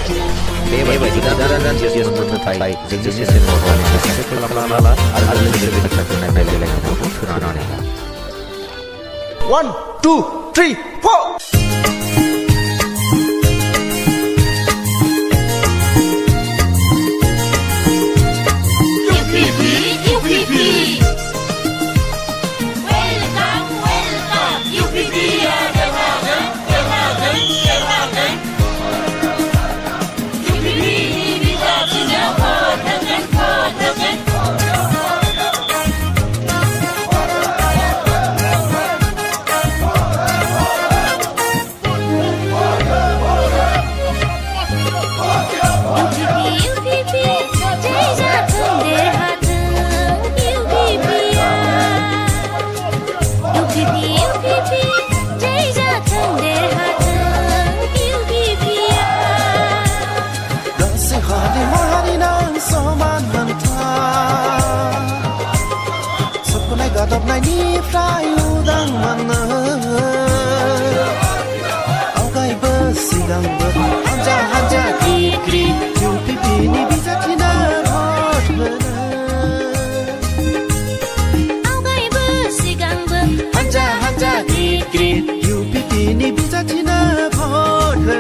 बेबायदि गोदान जिउस मोननो थाखाय जोंनि चेनेलाव साबस्क्राइब खालामना ला आरो लोगोसे बे बाथ्राखौ नायलाय लायनायखौ खोनानानै ला 1 2 3 4 Đọc này đi phải u đang mặn áo gai bơ xì găng bơ hanja kri kri yu pi pi ni bi za thi na hot bơ áo gai bơ xì găng bơ hanja kri kri yu pi pi ni bi za thi na hot bơ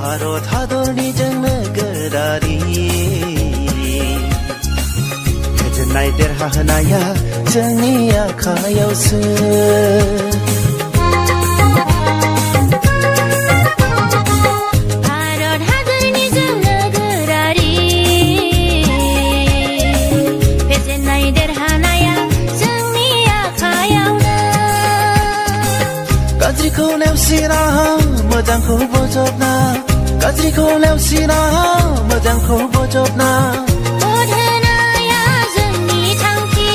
Bharat हादरनि जोंनो गोरारि गोजोननाय देरहाहोनाया जोंनि आखायावसो भारत हादरनि जोंनो गोरारि गोजोननाय देरहानाया जोंनि आखायावनो गाज्रिखौ नेवसिना मोजांखौ बजबना गाज्रिखौ नेवसिना मोजांखौ बजबना भट होनाया जोंनि थांखि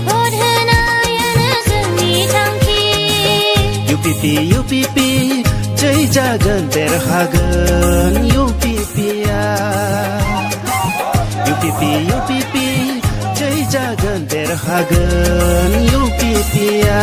भट होनायानो जोंनि थांखि UPP जै जागोन देरहागोन UPPआ UPP जै जागोन देरहागोन UPPआ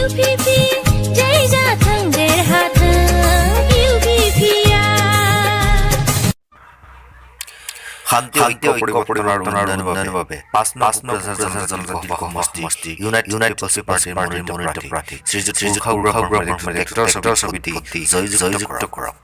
UPP जै जाथों देरहाथों UPPआ শান্তি ঐক্য পৰিৱৰ্তনৰ বাবে ৫ নৱেম্বৰ সমষ্টি ইউনাইটেড পিপলছ পাৰ্টিৰ মনোনীত প্ৰাৰ্থী শ্ৰীযুত সুৰক্ষা সমিতি জয়যুক্ত কৰক।